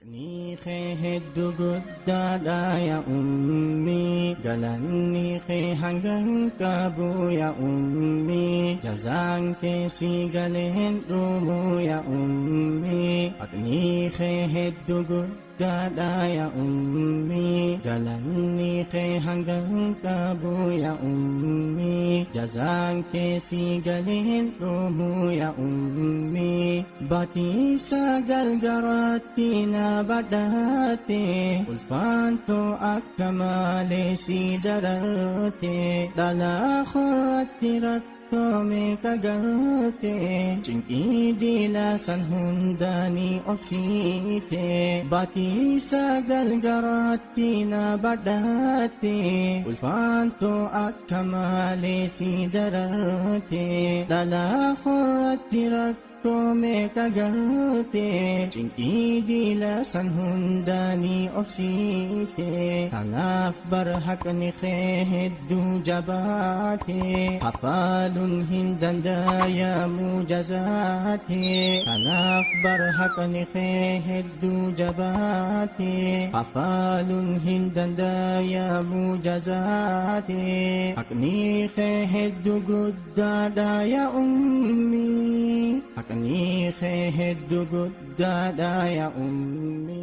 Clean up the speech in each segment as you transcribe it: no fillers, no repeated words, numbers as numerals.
Ni heddu guddaadha yaa ummi galanni kee hangam qabu yaa ummi jazaan kee si galeen dhumu yaa ummi ni heddu guddaadha yaa ummi galanni kee hangam qabu yaa ummi jazaan kee si galeen dhumu yaa ummi batiisa galgaraatti badate ulfanto akka malee si darate dhala khurratti rakkoo kagarte cinqii diila san hundaani obsite batiisa galgaraatti na badate ulfanto akka malee si darate dhala khurratti rakkoo kagarte cinqii diila san hundaani obsite kanaaf barhaqni kee hedduu jabaate hafaaluun hin danda'amu jazaate kanaaf barhaqni kee hedduu jabaate hafaaluun hin danda'amu jazaate haqni kee hedduu guddaadha yaa ummi Hakni heddu guddaadha yaa ummi.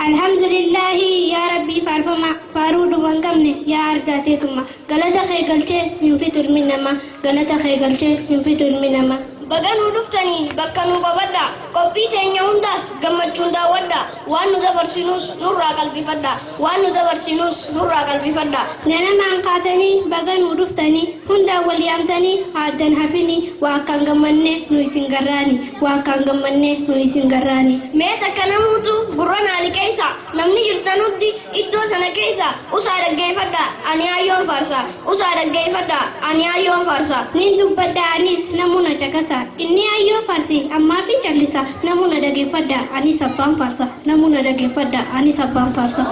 Alhamdulillah ya Rabbi farfama faruudu wangamne ya argateetuma galata kee galchee hin fitur minama galata kee galchee hin fitur minama. Baganuu dhuftanii bakka nu qabadha qophii teenya hundaas gammachuun daawwadha waan nu dabarsinus nurraa qalbifadha waan nu dabarsinus nurraa qalbifadha. Ganamaan kaatanii baganuu dhuftanii hundaan wal yaamtanii aaddan hafini waa akkaan gammanne nu isin garraani waa akkaan gammanne nu isin garraani. Mee takka namuutu gurra naali keessa namni jirtanutti iddoo sana keessa usaa dhaggeeffadha ani ayyoon farsa usaa dhaggeeffadha ani ayyoon farsa. Nin dubbadha anis namuna caqasa inni ayyoo farsi ammaa fi callisa namuna dhaggeeffadha ani sabbaan farsa namuna dhaggeeffadha ani sabbaan farsa.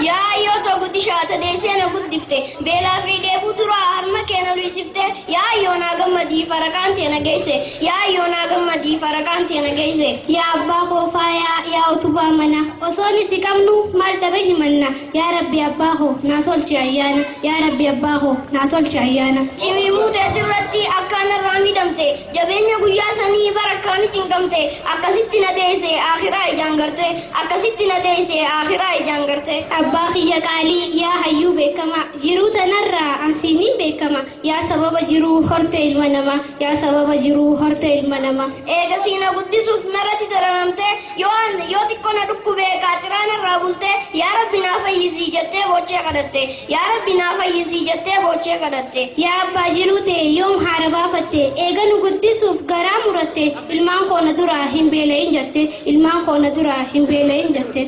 Yaa ayyoo tokko tishaata deessee na guddifte beelaa fi dheebuu duraa harma kee na luisifte yaa ayyoo naa gammadii farakaan tee na geesse yaa ayyoo naa gammadii farakaan tee na geesse. Yaa abbaa koo faayaa yaa utubaa mana osoon isi qabnu maal dhabe himanna yaa rabbi abbaa koo naa tolchi ayyaana yaa rabbi abbaa koo naa tolchi ayyaana. Cimimuu teetirratti akkaan irraa miidhamte jabeenya guyyaa sanii barakkaan cinqamte akkasitti na deesse akhiraa ijaan garte akkasitti na deesse akhiraa ijaan garte. Abbaa kiyya qaalii yaa hayyuu beekama jiruu tanarraa ansiinii beekama yaa sababa jiruu horte ilma namaa yaa sababa jiruu horte ilma namaa. Eegasii na guddisuuf narratti daranamte yoo xiqqoo na dhukkubee qaaxiraan irraa bulte yaa rabbi naa fayyisii jettee boochee kadhatte yaa rabbi naa fayyisii jettee boochee kadhatte. Yaa abbaa jiruu ta'e yoom haara baafatte eega nu guddisuuf garaa muratte ilmaan koo na duraa hin beela'in jette ilmaan koo na duraa hin beela'in jette.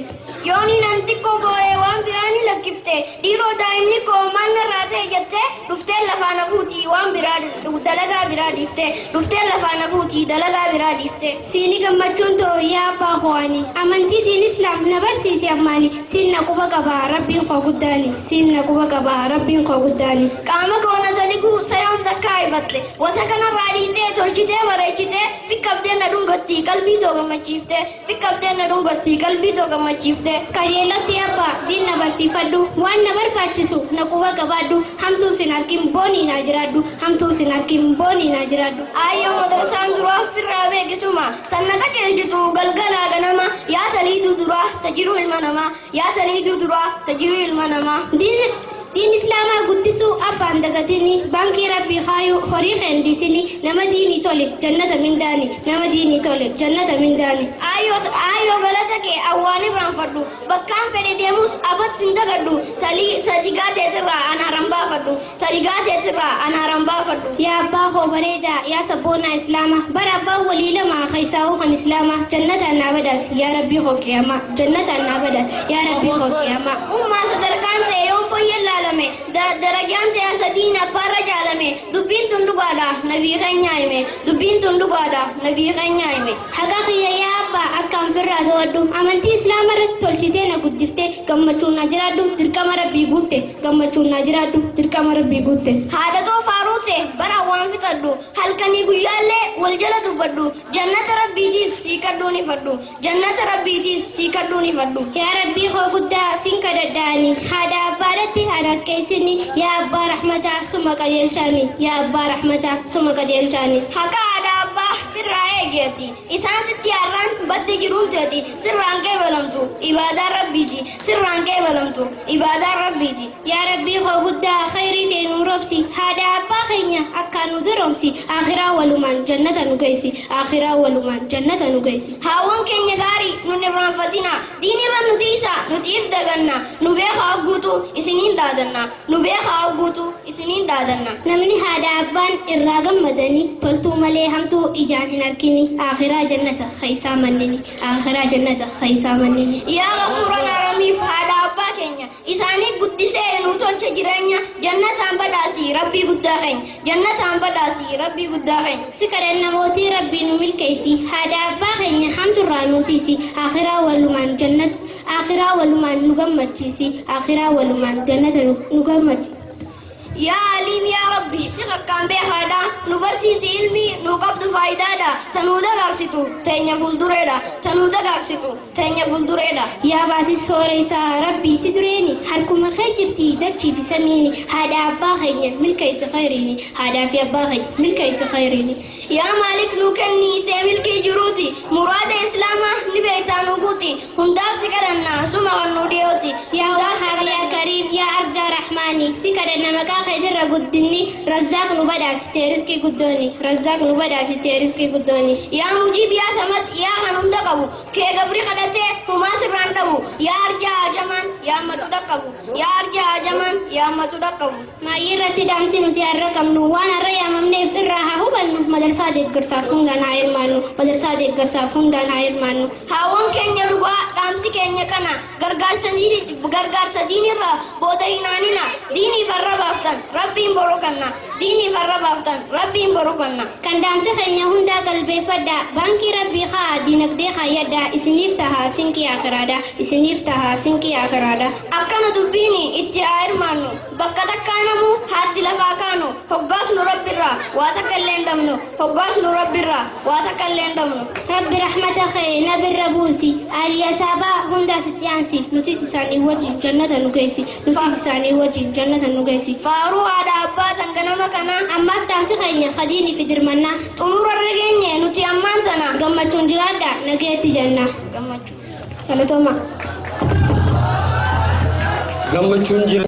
Yooni nan xiqqoo boo'ee waan biraa ni lakkifte dhiiroo daa'imni koo maal narraa ta'e jettee dhuftee lafaa na fuutii waan biraa dalagaa biraa dhiifte dhuftee lafaa na fuutii dalagaa biraa dhiifte. Siini gammachuun ta'u yaa abbaa koo ani amantii diin islaam na barsiise ammaani siin na quba qabaa rabbiin koo guddaani siin na quba qabaa rabbiin koo guddaani. Qaama koo na toligu sayoom takkaa hibatte wasa kanarraa dhiitee tolchitee bareechitee fiqqabdee na dhungatti qalbii too gammachiifte fiqqabdee na dhungatti qalbii too gammachiifte. Qajeelatti abbaa diin na barsiifadhu waan na barbaachisu na quba qabaadhu hamtuu sin argin boonii naa jiraadhu hamtuu sin argin boonii naa jiraadhu. Ayyoo madrasaan duraa ofirraa beekisuma sanna qajeelchitu galgalaa ganama yaa taliiduu duraa tajiruu ilma namaa yaa taliiduu duraa tajiruu ilma namaa. Diin islaamaa guddisuu abbaan dagatini baankii rabbii haayuu horii hendisini nama diinii tole jannata mindaani nama diinii tole jannata mindaani. Ayyoo galata kee awwaan irraanfadhu bakkaan fedhe deemus abas hin dagadhu sadigaa teetirraa anaaran baafadhu sadigaa teetirraa anaaran baafadhu. Yaa abbaa koo bareedaa yaa sabboonaa islaamaa bara abbaan walii lamaa keessaa'uu kan islaamaa jannataan naa badaas yaa rabbii koo qiyaamaa jannataan naa badaas yaa rabbii koo qiyaamaa. Ummaa sadarkaan ta'e yoon fooyyeen laalame darajaan ta'e sadiin abbaarra jaalame dubbiin tun dhugaadha nabii keenya hime dubbiin tun dhugaadha nabii keenya hime. Haqa kiyya yaa abbaa akkaan firraa ta'adhu amantii islaamaa irratti tolchitee na guddiftee gammachuun na jiraadhu dirqama rabbii guutte gammachuun na jiraadhu dirqama rabbii guutte. Haadha too faaruute برا وان فتدو هل كان يقول والجلد فدو جنة ربي دي سيكدوني فدو جنة ربي دي سيكدوني فدو يا ربي خو قد سنك دداني هذا بارتي هذا كيسني يا أبا رحمة سمك يلشاني يا أبا رحمة سمك يلشاني haka ada abba firrae geeti isaan sitti arran badde jiruun teeti sirraan kee balamtu ibadaa rabbiiti sirraan kee balamtu ibadaa rabbiiti يا ربي خو قد خيري تنو ربسي هذا أبا خينيا أكانو درمسي آخرة ولمان جنة نقيسي آخرة ولمان جنة نقيسي haawwan keenya gaarii nun irraanfatina diinirra nuti isa nutiif daganna nu beekaa guutu isiniin dhaadanna nu beekaa guutu isiniin dhaadanna نمني هذا أبان الراغم مدني تلتو ملي همتو إجان هنركني آخرة جنة خيسا منني آخرة جنة خيسا منني yaa gafuuran aramiif haadha abbaa keenya isaanii guddisee nu tolcha jireenya jannataan badhaasii rabbii guddaa keenya jannataan badhaasii rabbii guddaa keenya سكر النموتي ربي نميل كيسي هذا أبا خينيا حمد الرانوتيسي آخرة ولمان جنة آخرة ولمان نقمت جيسي آخرة ولمان جنة نقمت yaa aliim yaa rabbii si qaqqaan beekaadha nu barsiisi ilmi nu qabdu faayidaadha tanuu dagaagsitu teenya fuldureedha tanuu dagaagsitu teenya fuldureedha يا باسي سوريسا ربي سدريني حركم خيرتي دتشي في سميني هذا أبا خينيا ملكيس خيريني هذا في أبا خينيا ملكيس خيريني yaa maalik nu kennii tee milkii jiruuti muraada islaamaa ni beektaan uguuti hundaaf si kadhanna suma kan nu dhiyooti يا وهاب يا كريم يا أرجى رحماني سكر النمكا خير قدني رزاق نبدا ستيرسكي قدوني رزاق نبدا ستيرسكي قدوني yaa mujiib yaa samad yaa kan hunda qabu kee gabri kadhatee humaa sirraan dhabu yaa arjaa hajaman yaa matu dhaqqabu yaa arjaa hajaman yaa matu dhaqqabu ما يرتي دامسي نتي الرقم نو وانا ريا ممني في الراحة هو بنو مدرسة ديكرسا فنغان عير مانو مدرسة ديكرسا فنغان عير مانو haawwan keenya dhugaa dhaamsi keenya kana gargaarsa diinirra booda hinaanina diinii farra baaftan rabbiin boroo kanna diinii farra baaftan rabbiin boroo kanna كان دامسي خينيا هندا قلبي فدا بانكي ربي خا دينك دي خا يدا اسنيفتها سنكي آخرادا اسنيفتها سنكي آخرادا akkana dubbiini itti haa hirmaannu bakka takkaanamu haatti lafaa kaanu hoggaasnu rabbirraa waa takka illee hin dhabnu hoggaasnu rabbirraa waa takka illee hin dhabnu ربي رحمة خير نبي الربوسي آليا سابا هندا ستيانسي نتيسي ساني وجه جنة نقيسي نتيسي ساني وجه جنة نقيسي faaruu haadha abbaa tan ganama kana أماس دامسي خينيا خديني في درمنا xumurarra geenye nuti ammaan tana gammachuun jiraadha nageetti jenna gammachuu galatooma gammachuun jira